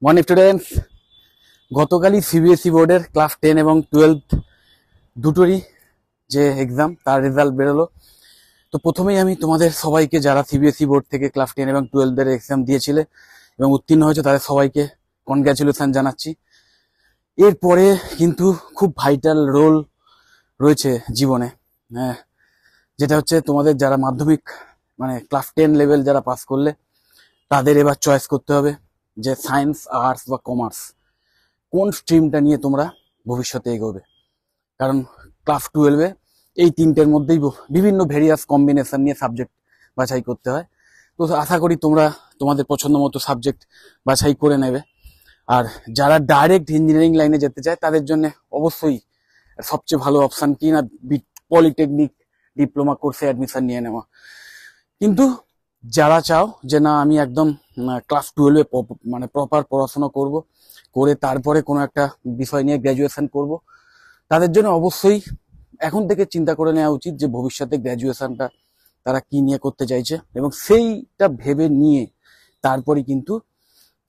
Morning students, গতকালই CBSE বোর্ডের class 10 এবং 12 দুটোরই যে এক্সাম তার রেজাল্ট বেরোলো। তো প্রথমেই আমি তোমাদের সবাইকে, যারা সিবিএসই বোর্ড থেকে ক্লাস 10 এবং 12 এর এক্সাম দিয়েছিলে এবং উত্তীর্ণ হয়েছে, তাদের সবাইকে কনগ্রাচুলেশন জানাচ্ছি। এরপরে কিন্তু খুব ভাইটাল রোল রয়েছে জীবনে, হ্যাঁ, যেটা হচ্ছে তোমাদের যারা মাধ্যমিক মানে ক্লাস 10 লেভেল যারা পাস করলে, তাদের এবার চয়েস করতে হবে যে সায়েন্স, আর্টস বা কমার্স কোন স্ট্রিমটা নিয়ে তোমরা ভবিষ্যতে এগোবে। কারণ ক্লাস 12-এ এই তিনটের মধ্যেই বিভিন্ন ভেরিয়াস কম্বিনেশন নিয়ে সাবজেক্ট বাছাই করতে হয়। তো আশা করি তোমরা তোমাদের পছন্দ মতো সাবজেক্ট বাছাই করে নেবে। আর যারা ডাইরেক্ট ইঞ্জিনিয়ারিং লাইনে যেতে চায় তাদের জন্য অবশ্যই সবচেয়ে ভালো অপশন কি না, পলিটেকনিক ডিপ্লোমা কোর্সে অ্যাডমিশন নিয়ে নেওয়া। কিন্তু যারা চাও যে না, আমি একদম ক্লাস 12-এ মানে প্রপার পড়াশোনা করব, করে তারপরে কোনো একটা বিষয় নিয়ে গ্র্যাজুয়েশন করব, তাদের জন্য অবশ্যই এখন থেকে চিন্তা করে নেওয়া উচিত যে ভবিষ্যতে গ্র্যাজুয়েশনটা তারা কি নিয়ে করতে চাইছে, এবং সেইটা ভেবে নিয়ে তারপরে কিন্তু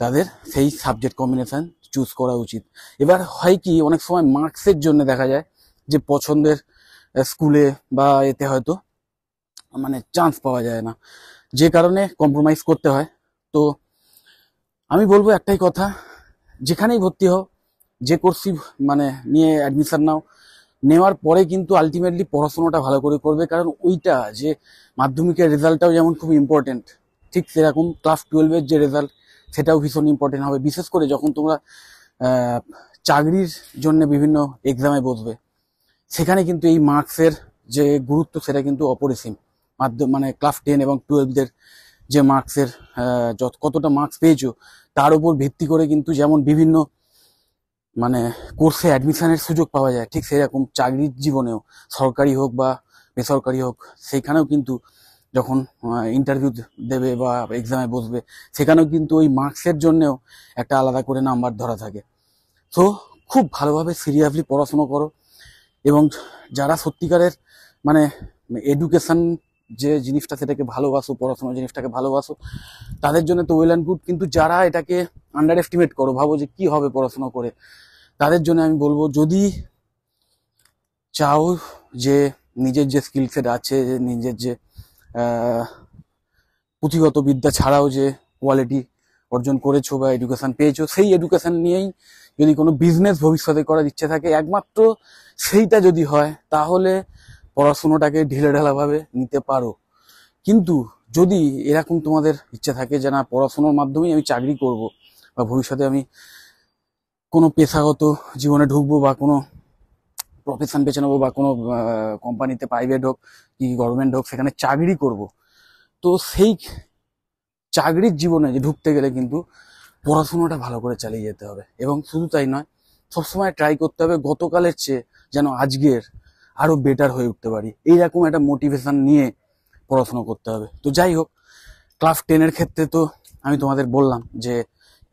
তাদের সেই সাবজেক্ট কম্বিনেশন চুজ করা উচিত। এবার হয় কি, অনেক সময় মার্কসের জন্য দেখা যায় যে পছন্দের স্কুলে বা এতে হয়তো মানে চান্স পাওয়া যায় না, যে কারণে কম্প্রোমাইজ করতে হয়। তো আমি বলবো একটাই কথা, যেখানেই ভর্তি হও, যে কোর্সই মানে নিয়ে অ্যাডমিশন নাও, নেওয়ার পরে কিন্তু আলটিমেটলি পড়াশোনাটা ভালো করে করবে। কারণ ওইটা যে মাধ্যমিকের রেজাল্টটাও যেমন খুব ইম্পর্টেন্ট, ঠিক সেরকম ক্লাস 12-এর যে রেজাল্ট সেটাও ভীষণ ইম্পর্টেন্ট হবে। বিশেষ করে যখন তোমরা চাকরির জন্য বিভিন্ন এক্সামে বসবে, সেখানে কিন্তু এই মার্কসের যে গুরুত্ব সেটা কিন্তু অপরিসীম। মানে ক্লাস 10 এবং 12-দের যে মার্কসের কতটা মার্কস পেয়েছো তার উপর ভিত্তি করে কিন্তু যেমন বিভিন্ন মানে কোর্সে অ্যাডমিশনের সুযোগ পাওয়া যায়, ঠিক সেরকম চাকরির জীবনেও, সরকারি হোক বা বেসরকারি হোক, সেইখানেও কিন্তু যখন ইন্টারভিউ দেবে বা এক্সামে বসবে, সেখানেও কিন্তু ওই মার্কসের জন্যেও একটা আলাদা করে নাম্বার ধরা থাকে। তো খুব ভালোভাবে সিরিয়াসলি পড়াশোনা করো, এবং যারা সত্যিকারের মানে এডুকেশন যে জিনিসটা সেটাকে ভালোবাসো, পড়াশোনার জিনিসটাকে ভালোবাসো, তাদের জন্য তো ওয়েল অ্যান্ড গুড। কিন্তু যারা এটাকে আন্ডার এস্টিমেট করো, ভাবো যে কি হবে পড়াশোনা করে, তাদের জন্য আমি বলবো, যদি চাও যে নিজের যে স্কিল সেট আছে, নিজের যে আহ, পুঁথিগত বিদ্যা ছাড়াও যে কোয়ালিটি অর্জন করেছো বা এডুকেশন পেয়েছো, সেই এডুকেশন নিয়েই যদি কোনো বিজনেস ভবিষ্যতে করার ইচ্ছে থাকে, একমাত্র সেইটা যদি হয়, তাহলে পড়াশুনোটাকে ঢিলেঢালাভাবে নিতে পারো। কিন্তু যদি এরকম তোমাদের ইচ্ছে থাকে যে না, পড়াশোনার মাধ্যমেই আমি চাকরি করব বা ভবিষ্যতে আমি কোনো পেশাগত জীবনে ঢুকবো বা কোনো প্রফেশন বেছে নেবো বা কোনো কোম্পানিতে, প্রাইভেট হোক কি গভর্নমেন্ট হোক, সেখানে চাকরি করব, তো সেই চাকরির জীবনে যে ঢুকতে গেলে কিন্তু পড়াশোনাটা ভালো করে চালিয়ে যেতে হবে। এবং শুধু তাই নয়, সবসময় ট্রাই করতে হবে গতকালের চেয়ে যেন আজকের আরো বেটার হয়ে উঠতে পারি, এইরকম একটা মোটিভেশন নিয়ে পড়াশোনা করতে হবে। তো যাই হোক, ক্লাস 10-এর ক্ষেত্রে তো আমি তোমাদের বললাম যে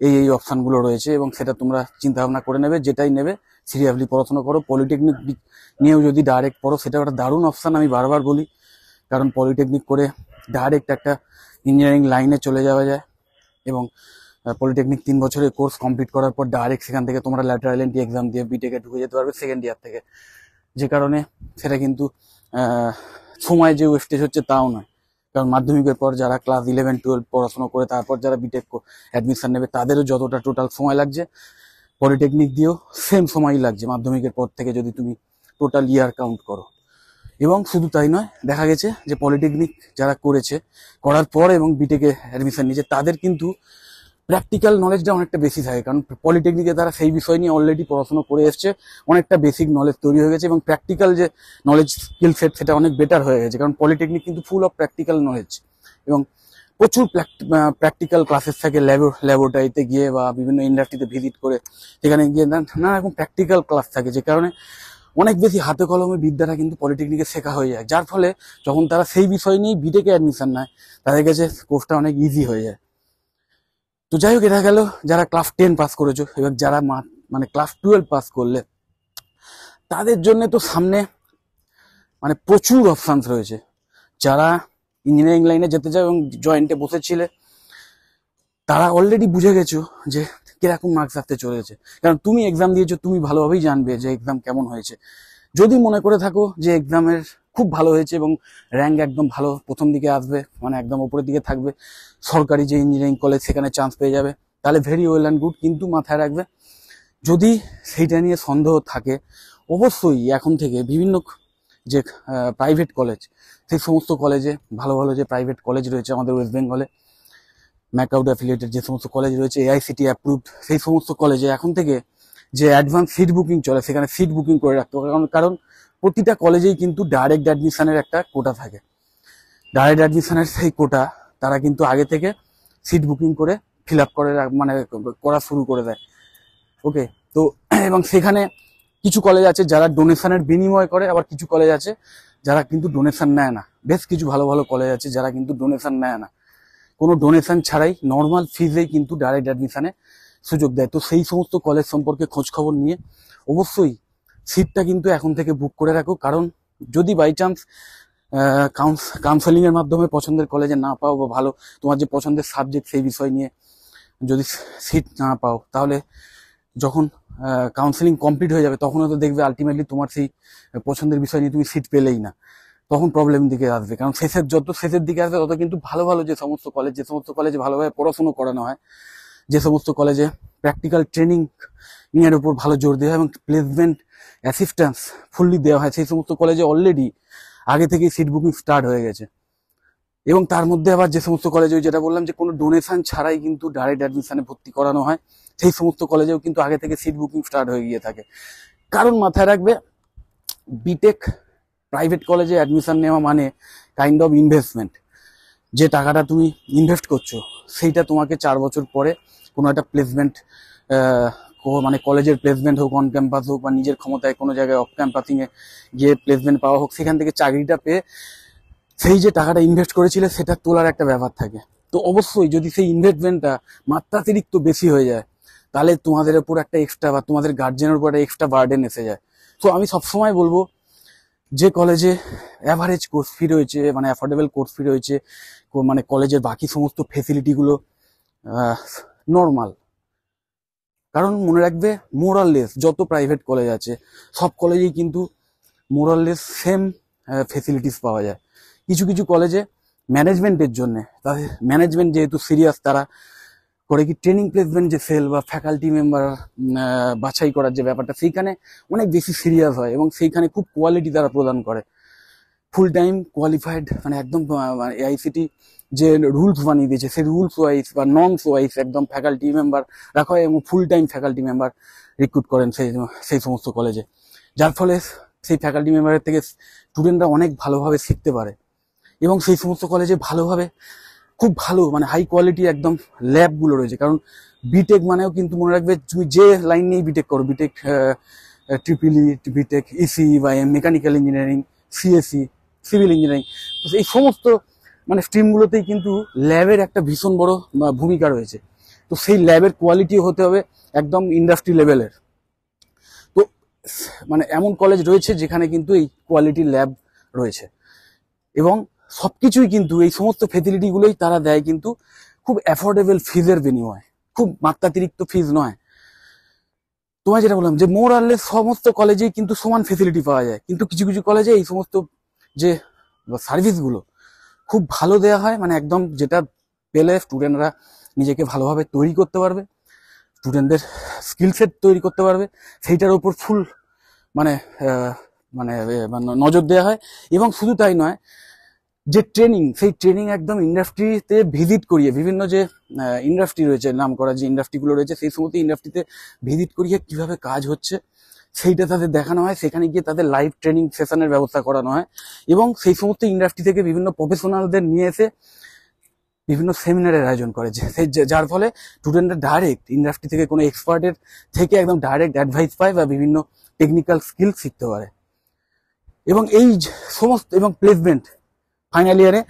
এই অপশানগুলো রয়েছে, এবং সেটা তোমরা চিন্তা ভাবনা করে নেবে। যেটাই নেবে সিরিয়াসলি পড়াশোনা করো। পলিটেকনিক নিয়েও যদি ডাইরেক্ট পড়ো, সেটা একটা দারুণ অপশান, আমি বারবার বলি। কারণ পলিটেকনিক করে ডাইরেক্ট একটা ইঞ্জিনিয়ারিং লাইনে চলে যাওয়া যায়, এবং পলিটেকনিক 3 বছরের কোর্স কমপ্লিট করার পর ডাইরেক্ট সেখান থেকে তোমরা ল্যাটারাল এন্ট্রি এক্সাম দিয়ে বিটেকে ঢুকে যেতে পারবে সেকেন্ড ইয়ার থেকে। যে কারণে সেটা কিন্তু সময় যে ওয়েস্টেজ হচ্ছে তাও নয়। কারণ মাধ্যমিকের পর যারা ক্লাস 11-12 পড়াশোনা করে তারপর যারা বিটেক অ্যাডমিশন নেবে, তাদেরও যতটা টোটাল সময় লাগছে, পলিটেকনিক দিয়েও সেম সময়ই লাগছে মাধ্যমিকের পর থেকে, যদি তুমি টোটাল ইয়ার কাউন্ট করো। এবং শুধু তাই নয়, দেখা গেছে যে পলিটেকনিক যারা করেছে, করার পর এবং বিটেকে অ্যাডমিশন নিয়েছে, তাদের কিন্তু প্র্যাকটিক্যাল নলেজটা অনেকটা বেশি থাকে। কারণ পলিটেকনিকে তারা সেই বিষয় নিয়ে অলরেডি পড়াশোনা করে এসছে, অনেকটা বেসিক নলেজ তৈরি হয়ে গেছে, এবং প্র্যাকটিক্যাল যে নলেজ স্কিল সেট সেটা অনেক বেটার হয়ে গেছে। কারণ পলিটেকনিক কিন্তু ফুল অফ প্র্যাকটিক্যাল নলেজ, এবং প্রচুর প্র্যাকটিক্যাল ক্লাসেস থাকে, ল্যাবরেটরিতে গিয়ে বা বিভিন্ন ইন্ডাস্ট্রিতে ভিজিট করে, সেখানে গিয়ে নানা রকম প্র্যাকটিক্যাল ক্লাস থাকে, যে কারণে অনেক বেশি হাতে কলমে বিদ্যাটা কিন্তু পলিটেকনিকে শেখা হয়ে যায়। যার ফলে যখন তারা সেই বিষয় নিয়ে বিটেকে অ্যাডমিশন নেয়, তাদের কাছে কোর্সটা অনেক ইজি হয়ে যায়। তো যাই হোক, এটা গেল যারা ক্লাস 10 পাস করেছো। এবার যারা মানে ক্লাস 12 পাস করলে, তাদের জন্য তো সামনে মানে প্রচুর অপশানস রয়েছে। যারা ইঞ্জিনিয়ারিং লাইনে যেতে চায় এবং জয়েন্টে বসেছিলে, তারা অলরেডি বুঝে গেছো যে কিরকম মার্কস আসতে চলেছে, কারণ তুমি এক্সাম দিয়েছো, তুমি ভালোভাবেই জানবে যে এক্সাম কেমন হয়েছে। যদি মনে করে থাকো যে এক্সামের খুব ভালো হয়েছে এবং র্যাঙ্ক একদম ভালো প্রথম দিকে আসবে, মানে একদম উপরের দিকে থাকবে, সরকারি যে ইঞ্জিনিয়ারিং কলেজ সেখানে চান্স পেয়ে যাবে, তাহলে ভেরি ওয়েল অ্যান্ড গুড। কিন্তু মাথায় রাখবে, যদি সেইটা নিয়ে সন্দেহ থাকে, অবশ্যই এখন থেকে বিভিন্ন যে প্রাইভেট কলেজ, সেই সমস্ত কলেজে ভালো ভালো যে প্রাইভেট কলেজ রয়েছে আমাদের ওয়েস্ট বেঙ্গলে, ম্যাকআউট অ্যাফিলিয়েটেড যে সমস্ত কলেজ রয়েছে, এআইসিটি অ্যাপ্রুভড, সেই সমস্ত কলেজে এখন থেকে যে অ্যাডভান্স সিট বুকিং চলে, সেখানে সিট বুকিং করে রাখতে হবে। কারণ প্রতিটা কলেজেই কিন্তু ডাইরেক্ট অ্যাডমিশনের একটা কোটা থাকে। ডাইরেক্ট অ্যাডমিশনের সেই কোটা তারা কিন্তু আগে থেকে সিট বুকিং করে ফিল আপ করে মানে করা শুরু করে দেয়। ওকে, তো এবং সেখানে কিছু কলেজ আছে যারা ডোনেশনের বিনিময় করে, আবার কিছু কলেজ আছে যারা কিন্তু ডোনেশন নেয় না। বেশ কিছু ভালো ভালো কলেজ আছে যারা কিন্তু ডোনেশন নেয় না, কোনো ডোনেশন ছাড়াই নর্মাল ফিজেই কিন্তু ডাইরেক্ট অ্যাডমিশনে সুযোগ দেয়। তো সেই সমস্ত কলেজ সম্পর্কে খোঁজ খবর নিয়ে অবশ্যই সিটটা কিন্তু এখন থেকে বুক করে রাখো। কারণ যদি বাই চান্স কাউন্সেলিং এর মাধ্যমে পছন্দের কলেজে না পাও, বা ভালো তোমার যে পছন্দের সাবজেক্ট সেই বিষয় নিয়ে যদি সিট না পাও, তাহলে যখন কাউন্সেলিং কমপ্লিট হয়ে যাবে তখন হয়তো দেখবে আলটিমেটলি তোমার সেই পছন্দের বিষয় নিয়ে তুমি সিট পেলেই না, তখন প্রবলেম দিকে আসবে। কারণ যত শেষের দিকে আসবে তত কিন্তু ভালো ভালো যে সমস্ত কলেজে ভালোভাবে পড়াশোনা করানো হয়, যে সমস্ত কলেজে প্র্যাকটিক্যাল ট্রেনিং এর উপর ভালো জোর দেওয়া হয় এবং প্লেসমেন্ট অ্যাসিস্ট্যান্স ফুললি দেওয়া হয়, সেই সমস্ত কলেজে অলরেডি আগে থেকেই সিট বুকিং স্টার্ট হয়ে গেছে। এবং তার মধ্যে আবার যে সমস্ত কলেজে, যেটা বললাম যে কোনো ডোনেশন ছাড়াই কিন্তু ডাইরেক্ট অ্যাডমিশনে ভর্তি করানো হয়, সেই সমস্ত কলেজেও কিন্তু আগে থেকে সিট বুকিং স্টার্ট হয়ে গিয়ে থাকে। কারণ মাথায় রাখবে, বিটেক প্রাইভেট কলেজে অ্যাডমিশন নেওয়া মানে কাইন্ড অফ ইনভেস্টমেন্ট। যে টাকাটা তুমি ইনভেস্ট করছো সেইটা তোমাকে 4 বছর পরে কোনো একটা প্লেসমেন্ট, মানে কলেজের প্লেসমেন্ট হোক, অন ক্যাম্পাস হোক, বা নিজের ক্ষমতায় কোনো জায়গায় অফ ক্যাম্পাসিং এ গিয়ে প্লেসমেন্ট পাওয়া হোক, সেখান থেকে চাকরিটা পেয়ে সেই যে টাকাটা ইনভেস্ট করেছিলে সেটা তোলার একটা ব্যাপার থাকে। তো অবশ্যই যদি সেই ইনভেস্টমেন্টটা মাত্রাতিরিক্ত বেশি হয়ে যায়, তাহলে তোমাদের উপর একটা এক্সট্রা, বা তোমাদের গার্জেনের উপর একটা এক্সট্রা বার্ডেন এসে যায়। তো আমি সবসময় বলবো, যে কলেজে অ্যাভারেজ কোর্স ফি রয়েছে, মানে অ্যাফোর্ডেবল কোর্স ফি রয়েছে, মানে কলেজের বাকি সমস্ত ফেসিলিটিগুলো নর্মাল। কারণ মনে রাখবে, মোরাললেস যত প্রাইভেট কলেজ আছে সব কলেজেই কিন্তু মোরাললেস সেম ফেসিলিটিস পাওয়া যায়। কিছু কিছু কলেজে ম্যানেজমেন্টের জন্য, তাদের ম্যানেজমেন্ট যেহেতু সিরিয়াস, তারা করে কি ট্রেনিং প্লেসমেন্ট যে সেল বা ফ্যাকাল্টি মেম্বার বাছাই করার যে ব্যাপারটা, সেইখানে অনেক বেশি সিরিয়াস হয় এবং সেইখানে খুব কোয়ালিটি তারা প্রদান করে। ফুল টাইম কোয়ালিফাইড, মানে একদম এআইসিটি যে রুলস বানিয়ে দিয়েছে, সেই রুলস ওয়াইজ বা নর্মস ওয়াইজ একদম ফ্যাকাল্টি মেম্বার রাখা হয় এবং full time faculty member recruit করেন সেই সমস্ত কলেজে। যার ফলে সেই ফ্যাকাল্টি মেম্বারের থেকে স্টুডেন্টরা অনেক ভালোভাবে শিখতে পারে। এবং সেই সমস্ত কলেজে ভালোভাবে, খুব ভালো, মানে হাই কোয়ালিটি একদম ল্যাবগুলো রয়েছে। কারণ বিটেক মানেও কিন্তু মনে রাখবে, তুমি যে লাইন নিয়েই বিটেক করো, বিটেক ট্রিপলই, বিটেক ইসি বা mechanical engineering, CSC, civil engineering, এই সমস্ত মানে স্ট্রিমগুলোতেই কিন্তু ল্যাবের একটা ভীষণ বড় ভূমিকা রয়েছে। তো সেই ল্যাবের কোয়ালিটি হতে হবে একদম ইন্ডাস্ট্রি লেভেলের। তো মানে এমন কলেজ রয়েছে যেখানে কিন্তু এই কোয়ালিটি ল্যাব রয়েছে, এবং সবকিছুই কিন্তু এই সমস্ত ফেসিলিটিগুলোই তারা দেয় কিন্তু খুব অ্যাফোর্ডেবল ফিজের বিনিময়ে, খুব মাত্রাতিরিক্ত ফিজ নয়। তোমায় যেটা বললাম যে মোরাললেস সমস্ত কলেজেই কিন্তু সমান ফেসিলিটি পাওয়া যায়, কিন্তু কিছু কিছু কলেজে এই সমস্ত যে সার্ভিসগুলো খুব ভালো দেওয়া হয়, মানে একদম যেটা পেলে স্টুডেন্টরা নিজেকে ভালোভাবে তৈরি করতে পারবে, স্টুডেন্টদের স্কিল সেট তৈরি করতে পারবে, সেইটার উপর ফুল মানে মানে নজর দেওয়া হয়। এবং শুধু তাই নয়, যে ট্রেনিং, সেই ট্রেনিং একদম ইন্ডাস্ট্রিতে ভিজিট করিয়ে, বিভিন্ন যে ইন্ডাস্ট্রি রয়েছে, নাম করা যে ইন্ডাস্ট্রিগুলো রয়েছে, সেই সমস্ত ইন্ডাস্ট্রিতে ভিজিট করিয়ে কিভাবে কাজ হচ্ছে সেইটা তাদের দেখানো হয়। সেখানে গিয়ে তাদের লাইভ ট্রেনিং সেশনের ব্যবস্থা করানো হয় এবং সেই সমস্ত ইন্ডাস্ট্রি থেকে বিভিন্ন প্রফেশনালদের নিয়ে এসে বিভিন্ন সেমিনারের আয়োজন করে, যার ফলে স্টুডেন্টরা ডাইরেক্ট ইন্ডাস্ট্রি থেকে কোনো এক্সপার্টের থেকে একদম ডাইরেক্ট অ্যাডভাইস পায় বা বিভিন্ন টেকনিক্যাল স্কিল শিখতে পারে। এবং এই সমস্ত এবং প্লেসমেন্ট ফাইনাল ইয়ারে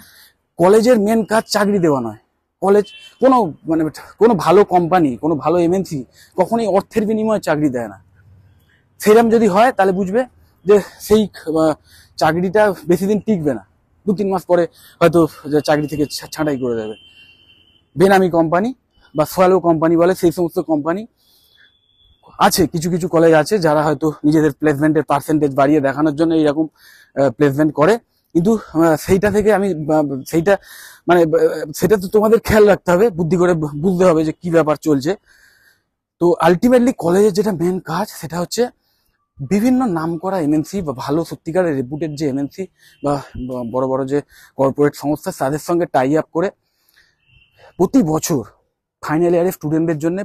কলেজের মেন কাজ চাকরি দেওয়া নয়। কলেজ কোনো ভালো কোম্পানি, কোনো ভালো এমএনসি কখনোই অর্থের বিনিময়ে চাকরি দেয় না। সেরকম যদি হয় তাহলে বুঝবে যে সেই চাকরিটা বেশি দিন টিকবে না, 2-3 মাস পরে হয়তো চাকরি থেকে ছাঁটাই করে দেবে। বেনামি কোম্পানি বা সোয়ালো কোম্পানি বলে, সেই সমস্ত কোম্পানি আছে। কিছু কিছু কলেজ আছে যারা হয়তো নিজেদের প্লেসমেন্টের পার্সেন্টেজ বাড়িয়ে দেখানোর জন্য এইরকম প্লেসমেন্ট করে, কিন্তু সেইটা থেকে আমি সেইটা মানে সেটা তো তোমাদের খেয়াল রাখতে হবে, বুদ্ধি করে বুঝতে হবে যে কি ব্যাপার চলছে। তো আলটিমেটলি কলেজের যেটা মেন কাজ সেটা হচ্ছে বিভিন্ন নামকরা এমএনসি বা ভালো সত্যিকারের রেপুটেড যে এমএনসি বা বড় বড় যে কর্পোরেট সংস্থা তাদের সঙ্গে টাই আপ করে প্রতি বছর ফাইনাল ইয়ারে স্টুডেন্টদের জন্য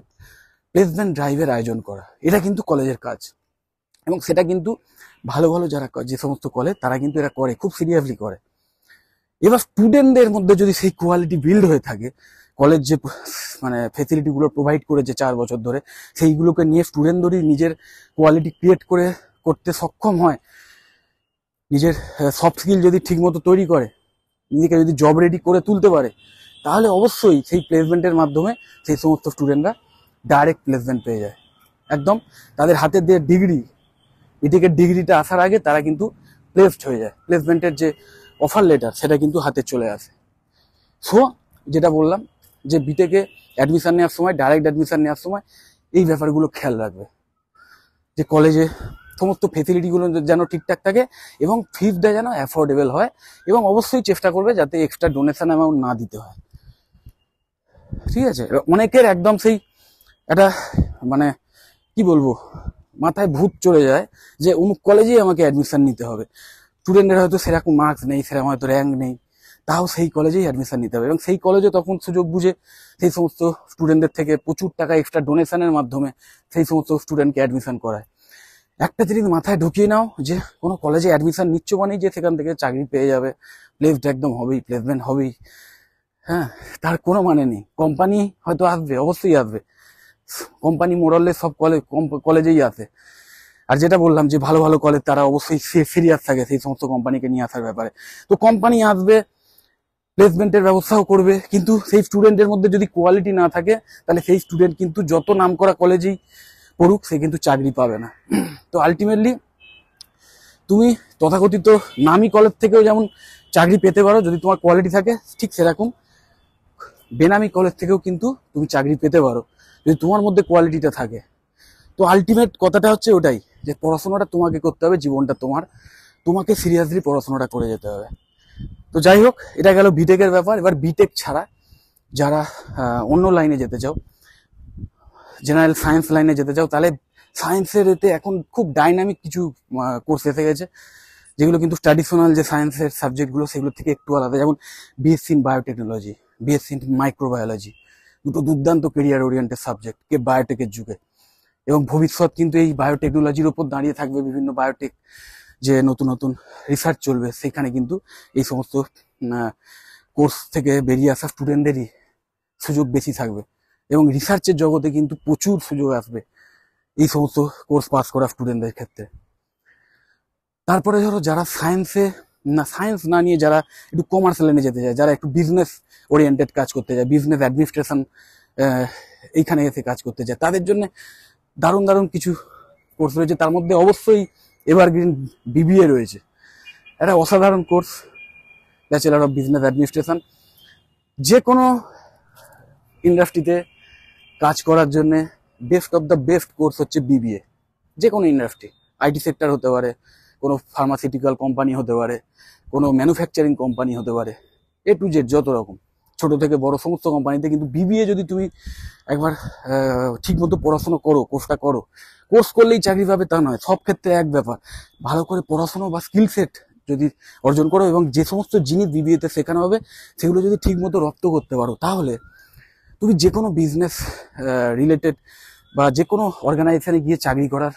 প্লেসমেন্ট ড্রাইভের আয়োজন করা। এটা কিন্তু কলেজের কাজ, এবং সেটা কিন্তু ভালো ভালো যারা যে সমস্ত কলেজ তারা কিন্তু এটা করে, খুব সিরিয়াসলি করে। এবার স্টুডেন্টদের মধ্যে যদি সেই কোয়ালিটি বিল্ড হয়ে থাকে, কলেজ যে মানে ফেসিলিটিগুলো প্রোভাইড করেছে 4 বছর ধরে, সেইগুলোকে নিয়ে স্টুডেন্ট যদি নিজের কোয়ালিটি ক্রিয়েট করতে সক্ষম হয়, নিজের সফট স্কিল যদি ঠিকমতো তৈরি করে, নিজেকে যদি জব রেডি করে তুলতে পারে, তাহলে অবশ্যই সেই প্লেসমেন্টের মাধ্যমে সেই সমস্ত স্টুডেন্টরা ডাইরেক্ট প্লেসমেন্ট পেয়ে যায়। একদম তাদের হাতে দিয়ে বিটেকের ডিগ্রিটা আসার আগে তারা কিন্তু প্লেসড হয়ে যায়, প্লেসমেন্টের যে অফার লেটার সেটা কিন্তু হাতে চলে আসে। সো যেটা বললাম যে বিটেকে অ্যাডমিশন নেওয়ার সময়, ডাইরেক্ট অ্যাডমিশন নেওয়ার সময় এই ব্যাপারগুলো খেয়াল রাখবে যে কলেজে সমস্ত ফেসিলিটিগুলো যেন ঠিকঠাক থাকে এবং ফিসটা যেন অ্যাফোর্ডেবল হয়, এবং অবশ্যই চেষ্টা করবে যাতে এক্সট্রা ডোনেশন অ্যামাউন্ট না দিতে হয়। ঠিক আছে? অনেকের একদম সেই একটা মানে কি বলবো, মাথায় ভূত চলে যায় যে অমুক কলেজেই আমাকে অ্যাডমিশন নিতে হবে। স্টুডেন্টের হয়তো সেরকম মার্কস নেই, সেরকম হয়তো র্যাঙ্ক নেই, তাও সেই কলেজেই অ্যাডমিশন নিতে হবে, এবং সেই কলেজে তখন সুযোগ বুঝে সেই সমস্ত স্টুডেন্টদের থেকে প্রচুর টাকা এক্সট্রা ডোনেশনের মাধ্যমে সেই সমস্ত স্টুডেন্টকে অ্যাডমিশন করায়। একটা জিনিস মাথায় ঢুকিয়ে নাও যে কোনো কলেজে অ্যাডমিশন নিচ্ছ মানেই যে সেখান থেকে চাকরি পেয়ে যাবে, প্লেসড একদম হবেই, প্লেসমেন্ট হবেই। হ্যাঁ, তার কোনো মানে নেই। কোম্পানি হয়তো আসবে, অবশ্যই আসবে, কোম্পানি মোরালে সব কলেজেই আসে। আর যেটা বললাম যে ভালো ভালো কলেজ তারা অবশ্যই সিরিয়াস থাকে সেই সমস্ত কোম্পানিকে নিয়ে আসার ব্যাপারে। তো কোম্পানি আসবে, প্লেসমেন্টের ব্যবস্থাও করবে, কিন্তু সেই স্টুডেন্টের মধ্যে যদি কোয়ালিটি না থাকে, তাহলে সেই স্টুডেন্ট কিন্তু যত নাম করা কলেজেই পড়ুক সে কিন্তু চাকরি পাবে না। তো আলটিমেটলি তুমি তথাকথিত নামি কলেজ থেকেও যেমন চাকরি পেতে পারো যদি তোমার কোয়ালিটি থাকে, ঠিক সেরকম বেনামি কলেজ থেকেও কিন্তু তুমি চাকরি পেতে পারো যদি তোমার মধ্যে কোয়ালিটিটা থাকে। তো আলটিমেট কথাটা হচ্ছে ওটাই, যে পড়াশোনাটা তোমাকে করতে হবে, জীবনটা তোমাকে সিরিয়াসলি পড়াশোনাটা করে যেতে হবে। তো যাই হোক, এটা গেল বিটেকের ব্যাপার। এবার বিটেক ছাড়া যারা অন্য লাইনে যেতে চাও, জেনারেল সায়েন্স লাইনে যেতে চাও, তাহলে সায়েন্সের এতে এখন খুব ডাইনামিক কিছু কোর্স এসে গেছে, যেগুলো কিন্তু ট্র্যাডিশনাল যে সায়েন্সের সাবজেক্টগুলো সেগুলো থেকে একটু আলাদা। যেমন BSc in biotechnology, BSc in microbiology, দুটো দুর্দান্ত কেরিয়ার ওরিয়েন্টেড সাবজেক্ট কে বায়োটেকের যুগে। এবং ভবিষ্যৎ কিন্তু এই বায়োটেকনোলজির উপর দাঁড়িয়ে থাকবে। বিভিন্ন বায়োটেক যে নতুন নতুন রিসার্চ চলবে, সেখানে কিন্তু এই সমস্ত কোর্স থেকে বেরিয়ে আসা স্টুডেন্টদেরই সুযোগ বেশি থাকবে, এবং রিসার্চের জগতে কিন্তু প্রচুর সুযোগ আসবে এই সমস্ত কোর্স পাস করা স্টুডেন্টদের ক্ষেত্রে। তারপরে ধরো যারা সায়েন্স না নিয়ে যারা একটু কমার্স লাইনে যেতে চায়, যারা একটু বিজনেস ওরিয়েন্টেড কাজ করতে চায়, বিজনেস অ্যাডমিনিস্ট্রেশন এইখানে এসে কাজ করতে চায়, তাদের জন্য দারুণ দারুণ কিছু কোর্স রয়েছে। তার মধ্যে অবশ্যই এভারগ্রিন বিবিএ রয়েছে, একটা অসাধারণ course, bachelor of business administration. যে কোনো ইন্ডাস্ট্রিতে কাজ করার জন্য best of the best course হচ্ছে বিবিএ। যে কোনো ইন্ডাস্ট্রি, আইটি সেক্টর হতে পারে, কোনো ফার্মাসিউটিক্যাল কোম্পানি হতে পারে, কোনো ম্যানুফ্যাকচারিং কোম্পানি হতে পারে, এ টু জেড যত রকম ছোট থেকে বড় সমস্ত কোম্পানিতে কিন্তু বিবিএ যদি তুমি একবার ঠিক মতো পড়াশোনা করো, কোর্স করলেই চাকরি পাবে তা নয়। সব ক্ষেত্রে এক ব্যাপার, ভালো করে পড়াশোনা বা স্কিল সেট যদি অর্জন করো, এবং যে সমস্ত জিনিস বিবিএতে শেখানো হবে সেগুলো যদি ঠিক মতো রপ্ত করতে পারো, তাহলে তুমি যে কোনো বিজনেস রিলেটেড বা যে কোনো অর্গানাইজেশনে গিয়ে চাকরি করার,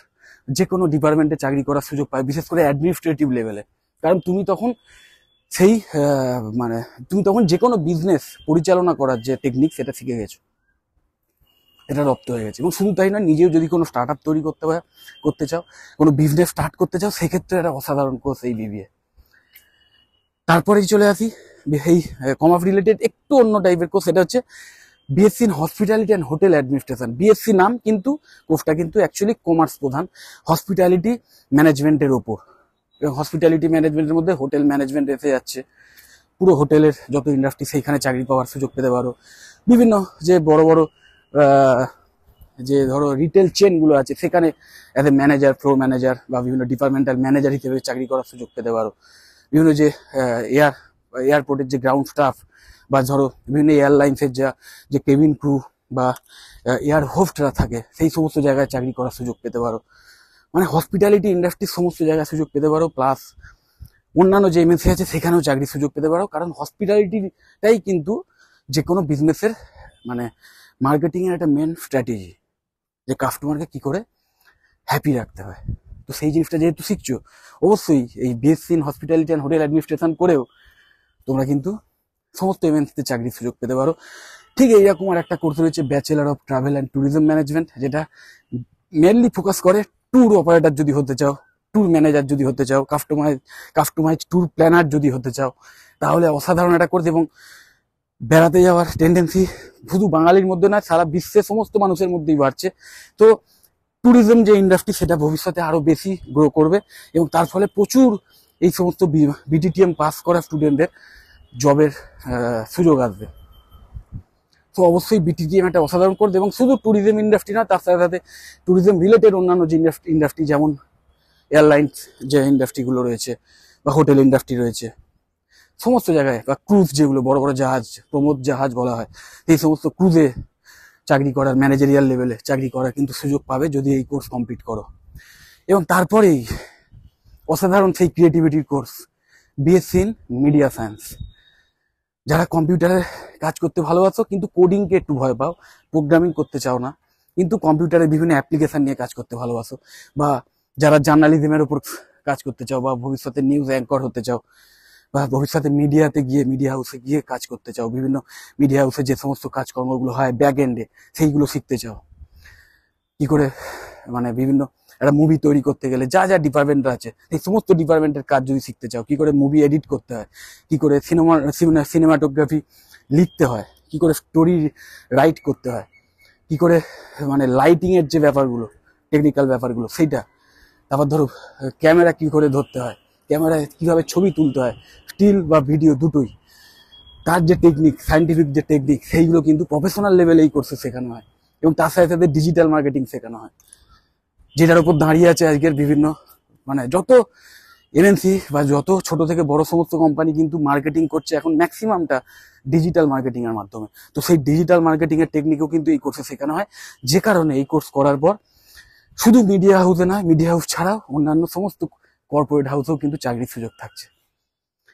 যে কোনো ডিপার্টমেন্টে চাকরি করার সুযোগ পাবে, বিশেষ করে অ্যাডমিনিস্ট্রেটিভ লেভেলে। কারণ তুমি তখন তুমি তখন যে কোনো বিজনেস পরিচালনা করার যে টেকনিক সেটা শিখে গেছো, এটা রপ্ত হয়ে গেছে। এবং শুধু তাই না, নিজেও যদি কোনো স্টার্ট আপ তৈরি করতে চাও, কোনো বিজনেস স্টার্ট করতে চাও, সেক্ষেত্রে একটা অসাধারণ কোর্স এই বিবিএ। তারপরেই চলে আসি এই কমার্স রিলেটেড একটু অন্য টাইপের কোর্স, সেটা হচ্ছে BSc in hospitality and hotel administration. BSc নাম, কিন্তু কোর্সটা কিন্তু অ্যাকচুয়ালি কমার্স প্রধান, হসপিটালিটি ম্যানেজমেন্টের ওপর। এবং হসপিটালিটি ম্যানেজমেন্টের মধ্যে হোটেল ম্যানেজমেন্ট এসে যাচ্ছে, পুরো হোটেলের যত ইন্ডাস্ট্রি সেইখানে চাকরি পাওয়ার সুযোগ পেতে পারো। বিভিন্ন যে বড় বড় যে ধরো রিটেল চেন গুলো আছে সেখানে as a manager, floor manager বা বিভিন্ন ডিপার্টমেন্টাল ম্যানেজার হিসেবে চাকরি করার সুযোগ পেতে পারো। বিভিন্ন যে এয়ারপোর্টের যে গ্রাউন্ড স্টাফ বা ধরো বিভিন্ন এয়ারলাইন্সের যে কেবিন ক্রু বা এয়ার হোস্টরা থাকে সেই সমস্ত জায়গায় চাকরি করার সুযোগ পেতে পারো। মানে হসপিটালিটি ইন্ডাস্ট্রির সমস্ত জায়গায় সুযোগ পেতে পারো, প্লাস অন্যান্য যে এমএনসি আছে সেখানেও চাকরির সুযোগ পেতে পারো। কারণ হসপিটালিটিটাই কিন্তু যে কোনো বিজনেসের মানে মার্কেটিং এর একটা মেন স্ট্র্যাটেজি, যে কাস্টমারকে কি করে হ্যাপি রাখতে হয়। তো সেই জিনিসটা যেহেতু শিখছো, অবশ্যই এই BSc in hospitality and hotel administration করেও তোমরা কিন্তু সমস্ত এমএনসিতে চাকরির সুযোগ পেতে পারো। ঠিক এইরকম আর একটা কোর্স রয়েছে bachelor of travel and tourism management, যেটা মেনলি ফোকাস করে ট্যুর অপারেটর যদি হতে চাও, ট্যুর ম্যানেজার যদি হতে চাও, কাস্টমাইজ ট্যুর প্ল্যানার যদি হতে চাও, তাহলে অসাধারণ একটা কোর্স। এবং বেড়াতে যাওয়ার টেন্ডেন্সি শুধু বাঙালির মধ্যে নয়, সারা বিশ্বের সমস্ত মানুষের মধ্যেই বাড়ছে। তো ট্যুরিজম যে ইন্ডাস্ট্রি সেটা ভবিষ্যতে আরো বেশি গ্রো করবে এবং তার ফলে প্রচুর এই সমস্ত বিটিটিএম পাস করা স্টুডেন্টদের জবের সুযোগ আসবে। তো অবশ্যই বিটিটিএম একটা অসাধারণ কোর্স, এবং শুধু ট্যুরিজম ইন্ডাস্ট্রি না, তার সাথে সাথে ট্যুরিজম রিলেটেড অন্যান্য যে ইন্ডাস্ট্রি যেমন এয়ারলাইন্স যে ইন্ডাস্ট্রিগুলো রয়েছে বা হোটেল ইন্ডাস্ট্রি রয়েছে সমস্ত জায়গায়, বা ক্রুজ যেগুলো বড় বড় জাহাজ, প্রমোদ জাহাজ বলা হয়, এই সমস্ত ক্রুজে চাকরি করার, ম্যানেজারিয়াল লেভেলে চাকরি করার কিন্তু সুযোগ পাবে যদি এই কোর্স কমপ্লিট করো। এবং তারপরেই অসাধারণ সেই ক্রিয়েটিভিটির course B Sc in media science. যারা কম্পিউটারে কাজ করতে ভালোবাসো কিন্তু কোডিংকে একটু ভয় পাও, প্রোগ্রামিং করতে চাও না, কিন্তু কম্পিউটারে বিভিন্ন অ্যাপ্লিকেশন নিয়ে কাজ করতে ভালোবাসো, বা যারা জার্নালিজমের উপর কাজ করতে চাও, বা ভবিষ্যতে নিউজ অ্যাঙ্কর হতে চাও, বা ভবিষ্যতে মিডিয়াতে গিয়ে মিডিয়া হাউসে গিয়ে কাজ করতে চাও, বিভিন্ন মিডিয়া হাউসে যে সমস্ত কাজকর্মগুলো হয় ব্যাক এন্ডে সেইগুলো শিখতে চাও, কি করে মানে বিভিন্ন একটা মুভি তৈরি করতে গেলে যা যা ডিপার্টমেন্ট আছে সেই সমস্ত ডিপার্টমেন্টের কাজ যদি শিখতে চাও, কি করে মুভি এডিট করতে হয়, কি করে সিনেমাটোগ্রাফি লিখতে হয়, কি করে স্টোরি রাইট করতে হয়, কি করে মানে লাইটিং এর যে ব্যাপারগুলো, টেকনিক্যাল ব্যাপারগুলো সেইটা, তারপর ধরো ক্যামেরা কি করে ধরতে হয়, ক্যামেরায় কিভাবে ছবি তুলতে হয়, স্টিল বা ভিডিও দুটোই, তার যে টেকনিক, সায়েন্টিফিক যে টেকনিক, সেইগুলো কিন্তু প্রফেশনাল লেভেলে এই কোর্সে শেখানো হয়। এবং তার সাথে সাথে ডিজিটাল মার্কেটিং শেখানো হয়, যেটার উপর দাঁড়িয়ে আছে আজকের বিভিন্ন মানে যত এমএনসি বা যত ছোট থেকে বড় সমস্ত কোম্পানি কিন্তু মার্কেটিং করছে এখন ম্যাক্সিমামটা ডিজিটাল মার্কেটিং এর মাধ্যমে। তো সেই ডিজিটাল মার্কেটিং এর টেকনিকও কিন্তু এই কোর্সে শেখানো হয়, যে কারণে এই কোর্স করার পর শুধু মিডিয়া হাউসে নয়, মিডিয়া হাউস ছাড়াও অন্যান্য সমস্ত কর্পোরেট হাউসেও কিন্তু চাকরির সুযোগ থাকছে।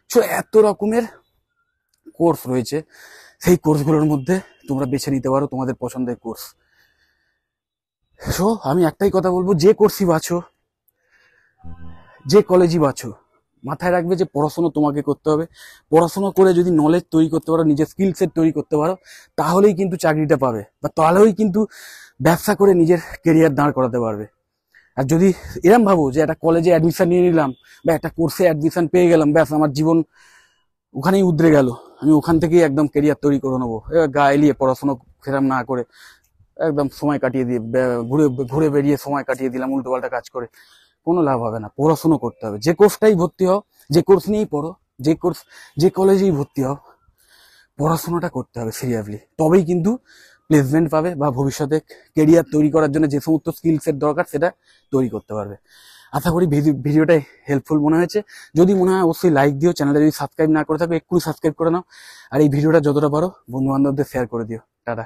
সো এত রকমের কোর্স রয়েছে, সেই কোর্সগুলোর মধ্যে তোমরা বেছে নিতে পারো তোমাদের পছন্দের কোর্স। সো আমি একটাই কথা বলবো, যে কোর্সই বাছো, যে কলেজই বাছো, মাথায় রাখবে যে পড়াশোনা তোমাকে করতে হবে। পড়াশোনা করে যদি নলেজ তৈরি করতে পারো, নিজের স্কিল সেট তৈরি করতে পারো, তাহলেই কিন্তু চাকরিটা পাবে, বা তাহলেই কিন্তু ব্যবসা করে নিজের কেরিয়ার দাঁড় করাতে পারবে। আর যদি এরম ভাবো যে একটা কলেজে অ্যাডমিশন নিয়ে নিলাম বা একটা কোর্সে অ্যাডমিশন পেয়ে গেলাম, ব্যাস আমার জীবন ওখানেই উদ্রে গেল, আমি ওখান থেকেই একদম কেরিয়ার তৈরি করে নেবো, এবার গা এলিয়ে পড়াশোনা সেরম না করে একদম সময় কাটিয়ে দিয়ে ঘুরে ঘুরে বেরিয়ে সময় কাটিয়ে দিলাম উল্টো পাল্টা কাজ করে, কোনো লাভ হবে না। পড়াশোনা করতে হবে, যে কোর্সটাই ভর্তি হও, যে কোর্স নিয়েই পড়ো, যে কলেজেই ভর্তি হও, পড়াশোনাটা করতে হবে সিরিয়াসলি, তবেই কিন্তু প্লেসমেন্ট পাবে বা ভবিষ্যতে কেরিয়ার তৈরি করার জন্য যে সমস্ত স্কিল সেট দরকার সেটা তৈরি করতে পারবে। আশা করি ভিডিওটাই হেল্পফুল মনে হয়েছে। যদি মনে হয় অবশ্যই লাইক দিও, চ্যানেলটা যদি সাবস্ক্রাইব না করে থাকো এক্ষুনি সাবস্ক্রাইব করে নাও, আর এই ভিডিওটা যতটা পারো বন্ধু বান্ধবদের শেয়ার করে দিও। টাটা।